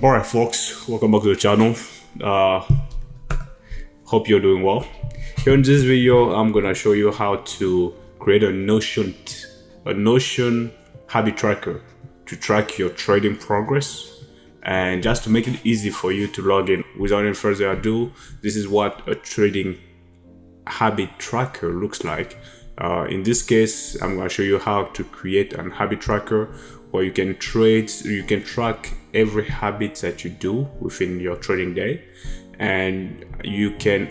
Alright folks, welcome back to the channel. uh Hope you're doing well. Here in this video I'm gonna show you how to create a Notion habit tracker to track your trading progress, and just to make it easy for you to log in. Without any further ado, this is what a trading habit tracker looks like. In this case, I'm going to show you how to create an habit tracker where you can track every habit that you do within your trading day, and you can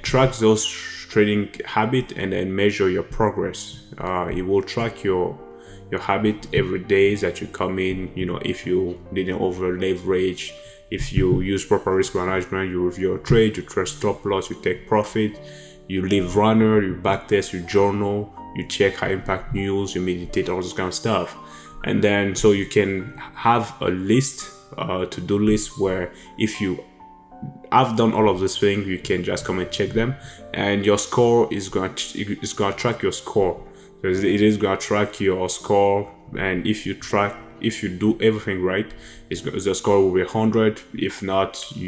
track those trading habit and then measure your progress. It will track your habit every day that you come in. If you didn't over leverage, if you use proper risk management, you review your trade, you trust stop loss, you take profit, you leave runner, you backtest, you journal, you check high impact news, you meditate, all this kind of stuff. And then so you can have a list, to-do list, where if you have done all of these things, you can just come and check them, and your score is going to track your score. So it is going to track your score, and if you do everything right, the score will be 100. If not, if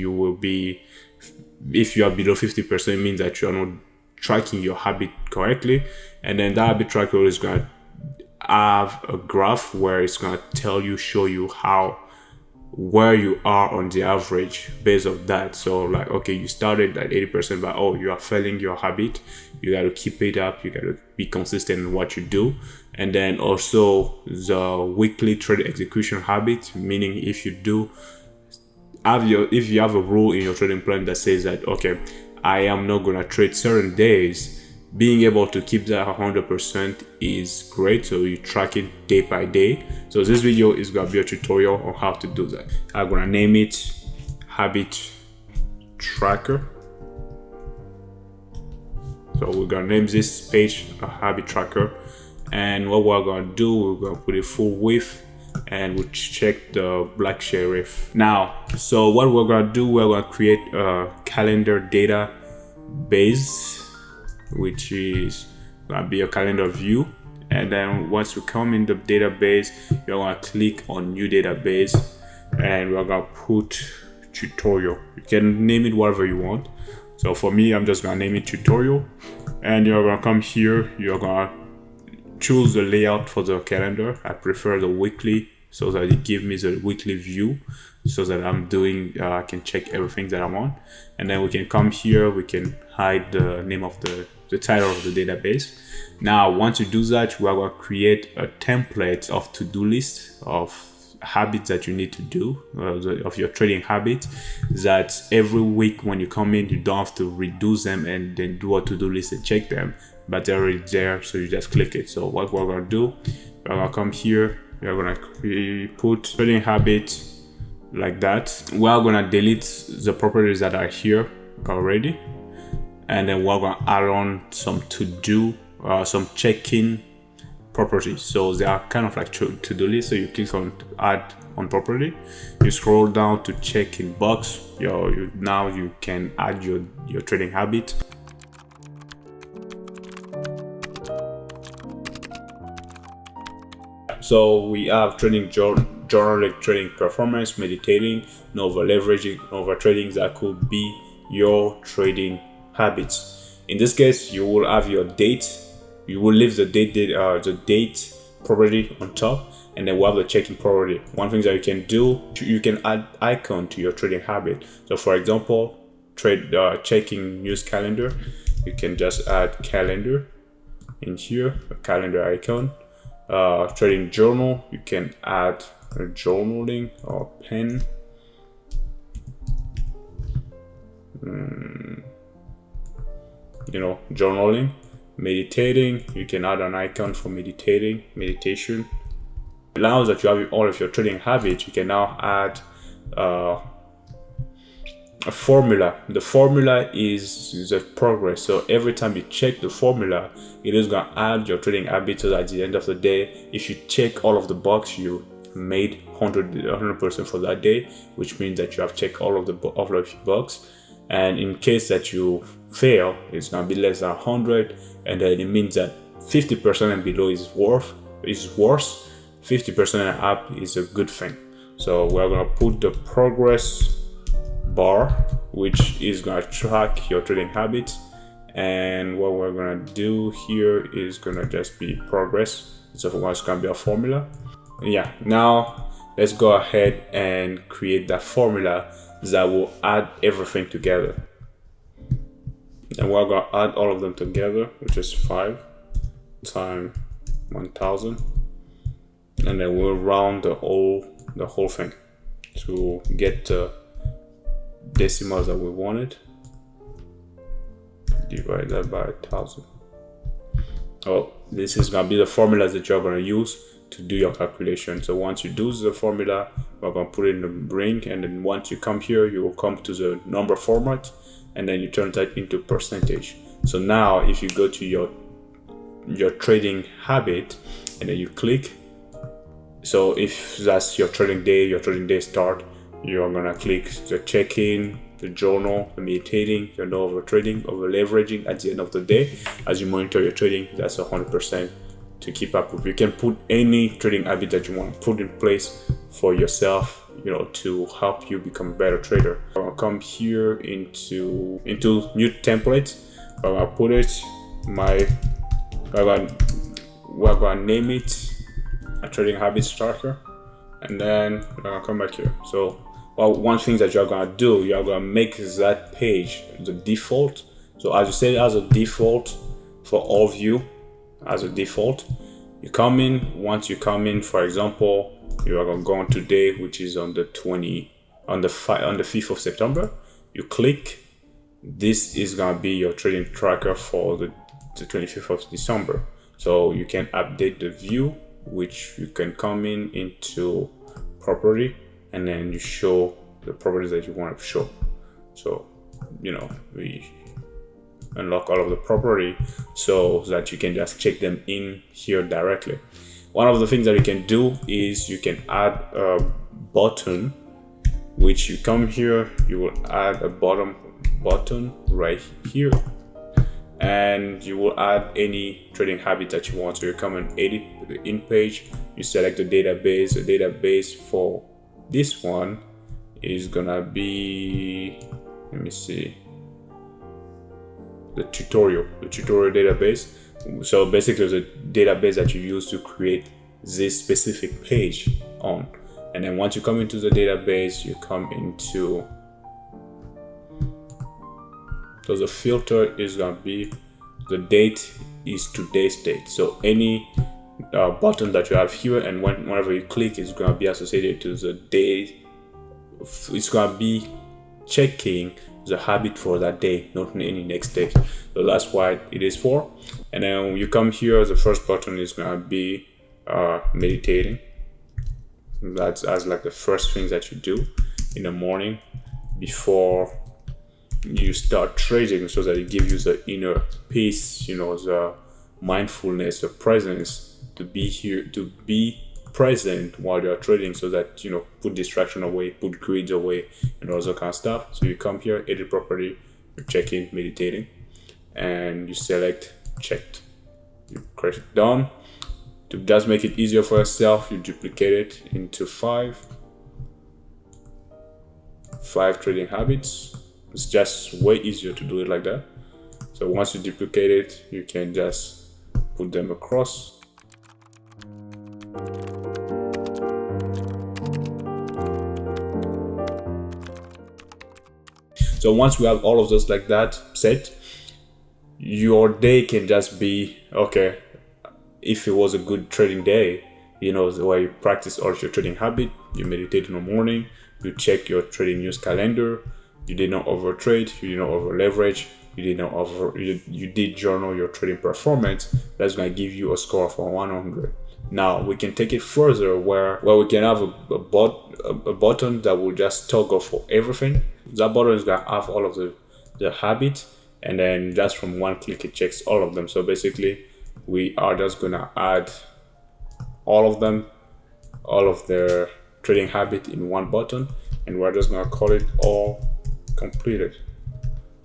you are below 50%, it means that you are not tracking your habit correctly. And then that habit tracker is going to have a graph where it's going to show you where you are on the average based on that. So like, okay, you started at 80%, but you are failing your habit. You got to keep it up. You got to be consistent in what you do. And then also the weekly trade execution habit, meaning if you have a rule in your trading plan that says that, okay, I am not gonna trade certain days, being able to keep that 100% is great. So you track it day by day. So this video is gonna be a tutorial on how to do that. I'm gonna name it habit tracker. So we're gonna name this page a habit tracker, and what we're gonna do, we're gonna put it full width, and we'll check the black sheriff. Now, so what we're gonna do, we're gonna create a calendar database, which is gonna be a calendar view. And then once we come in the database, you're gonna click on new database, and we're gonna put tutorial. You can name it whatever you want. So for me, I'm just gonna name it tutorial. And you're gonna come here, you're gonna choose the layout for the calendar. I prefer the weekly, so that it gives me the weekly view, so that I can check everything that I want. And then we can come here, we can hide the name of the title of the database. Now, once you do that, we are going to create a template of to-do list of habits that you need to do, of your trading habit, that every week when you come in, you don't have to redo them and then do a to-do list and check them, but they're already there, so you just click it. So what we're going to do, we're going to come here, we're going to put trading habit like that. We're going to delete the properties that are here already, and then we're going to add on some some check-in properties. So they are kind of like to-do list. So you click on add on property, you scroll down to check-in box. Now you can add your trading habit. So we have trading journaling, trading performance, meditating, no over leveraging, over trading. That could be your trading habits. In this case, you will have your date. You will leave the date property on top, and then we'll have the checking property. One thing that you can do, you can add icon to your trading habit. So for example, checking news calendar, you can just add calendar in here, a calendar icon. Trading journal, you can add a journaling or pen. Journaling. Meditating, you can add an icon for meditation. Now that you have all of your trading habits, you can now add a formula. The formula is the progress. So every time you check the formula, it is going to add your trading habits, so that at the end of the day, if you check all of the box, you made 100% for that day, which means that you have checked all of your box. And in case that you fail, it's going to be less than 100, and then it means that 50% and below is worse, 50% and up is a good thing. So we're gonna put the progress bar, which is gonna track your trading habits. And what we're gonna do here is gonna just be progress. So it's gonna be a formula. Yeah, now let's go ahead and create that formula that will add everything together. And we're gonna add all of them together, which is 5 times 1000, and then we'll round the whole thing to get the decimals that we wanted. Divide that by 1000. Oh, this is gonna be the formulas that you're gonna use to do your calculation. So once you do the formula, we're gonna put it in the ring, and then once you come here, you will come to the number format, and then you turn that into percentage. So now if you go to your trading habit and then you click, so if that's your trading day start, you're gonna click the check-in, the journal, the meditating, your no over trading, over leveraging at the end of the day. As you monitor your trading, that's 100% to keep up with. You can put any trading habit that you want to put in place for yourself, to help you become a better trader. I'm gonna come here into new template. I'm gonna put it we're gonna name it a trading habits tracker, and then we're gonna come back here. So one thing that you're gonna do, you're gonna make that page the default. So as you said, as a default for all of you, as a default, once you come in, for example, you are gonna go on today, which is on the 5th of September. You click, this is gonna be your trading tracker for the 25th of December. So you can update the view, which you can come into property, and then you show the properties that you want to show. So we unlock all of the property so that you can just check them in here directly. One of the things that you can do is you can add a button, which you come here, you will add a bottom button right here, and you will add any trading habit that you want. So you come and edit the in page, you select the database. The database for this one is gonna be, let me see, the tutorial database. So basically the database that you use to create this specific page on. And then once you come into the database, you come into, so the filter is gonna be, the date is today's date. So any button that you have here, and whenever you click, it's gonna be associated to the day. It's gonna be checking the habit for that day, not any next day. So that's what it is for. And then when you come here, the first button is gonna be meditating. That's as like the first things that you do in the morning before you start trading, so that it gives you the inner peace, the mindfulness, the presence to be here, to be present while you're trading, so that put distraction away, put greed away, and all that kind of stuff. So you come here, edit property, you check in meditating, and you select checked. You press done. To just make it easier for yourself, you duplicate it into five trading habits. It's just way easier to do it like that. So once you duplicate it, you can just put them across. So once we have all of those like that set, your day can just be, okay, if it was a good trading day, the way you practice all of your trading habit, you meditate in the morning, you check your trading news calendar, you did not overtrade, you did not over leverage, you did journal your trading performance. That's going to give you a score of 100. Now we can take it further where we can have a button that will just toggle for everything. That button is going to have all of the habit, and then just from one click it checks all of them. So basically we are just going to add all of them, all of their trading habit in one button, and we're just going to call it all completed.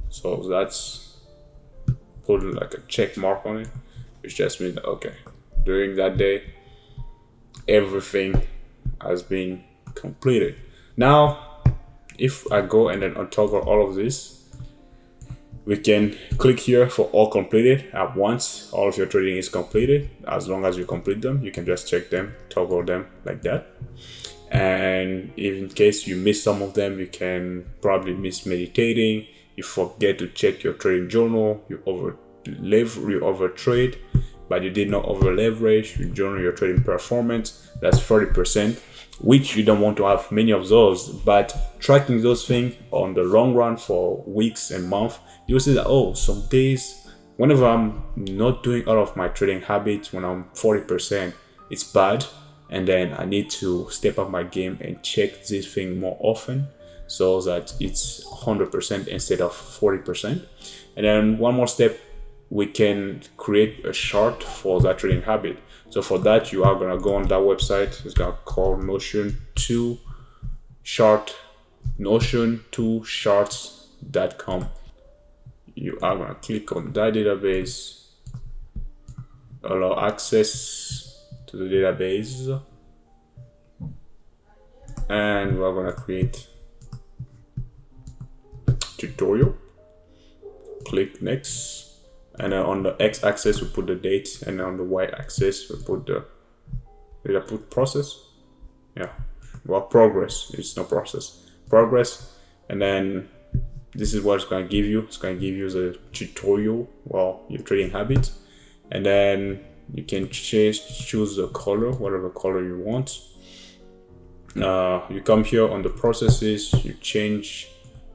So that's put like a check mark on it, which just means okay, during that day everything has been completed. Now, if I go and then untoggle all of this, we can click here for all completed at once. All of your trading is completed. As long as you complete them, you can just check them, toggle them like that. And in case you miss some of them, you can probably miss meditating, you forget to check your trading journal, you overtrade, but you did not over leverage, you journal your trading performance, that's 40%, which you don't want to have many of those. But tracking those things on the long run for weeks and months, you'll see that, oh, some days whenever I'm not doing all of my trading habits, when I'm 40%, it's bad. And then I need to step up my game and check this thing more often so that it's 100% instead of 40%. And then one more step, we can create a chart for that trading habit. So for that, you are gonna go on that website. It's gonna call notion2charts.com. You are gonna click on that database, allow access to the database, and we're gonna create tutorial. Click next, and then on the x-axis we put the date, and on the y-axis we put the process. Yeah, well, progress. It's no process. Progress, and then this is what it's gonna give you. It's gonna give you the tutorial, well, your trading habits, and then you can choose the color, whatever color you want. You come here on the processes, you change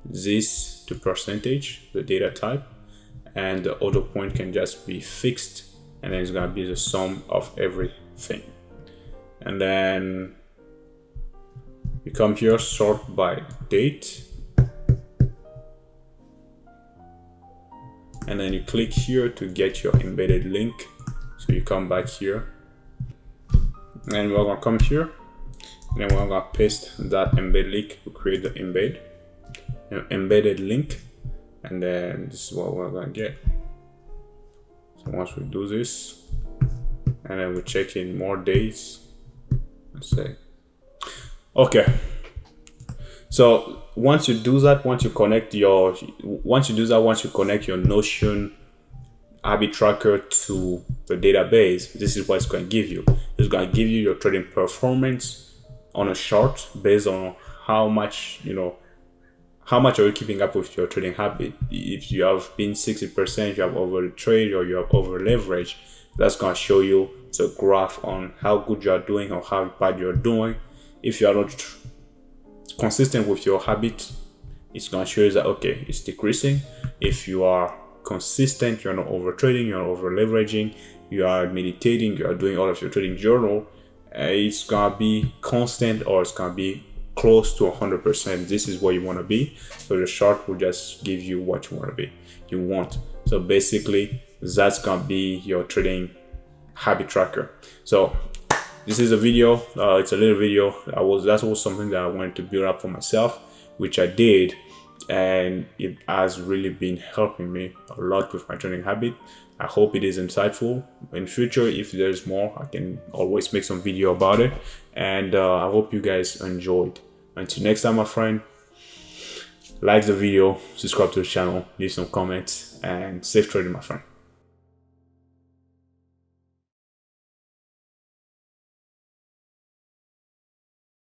this to percentage, the data type, and the auto point can just be fixed, and then it's gonna be the sum of everything. And then you come here, sort by date, and then you click here to get your embedded link. So you come back here, and we're gonna come here, and then we're gonna paste that embed link to create the embedded link, and then this is what we're gonna get. So once we do this, and then we check in more days, let's say, okay. So once you do that, once you connect your Notion habit tracker to the database, this is what it's going to give you. It's going to give you your trading performance on a chart based on how much are you keeping up with your trading habit. If you have been 60%, you have over trade or you have over leverage, that's going to show you the graph on how good you are doing or how bad you're doing. If you are not consistent with your habit, it's going to show you that, okay, it's decreasing. If you are consistent, you're not over trading, you're not over leveraging, you are meditating, you are doing all of your trading journal, it's gonna be constant, or it's gonna be close to 100%. This is what you want to be. So the chart will just give you what you want to be. So basically, that's gonna be your trading habit tracker. So this is a video. It's a little video. That was something that I wanted to build up for myself, which I did, and it has really been helping me a lot with my trading habit. I hope it is insightful. In future, if there's more, I can always make some video about it, and I hope you guys enjoyed. Until next time, my friend, like the video, subscribe to the channel, leave some comments, and safe trading, my friend.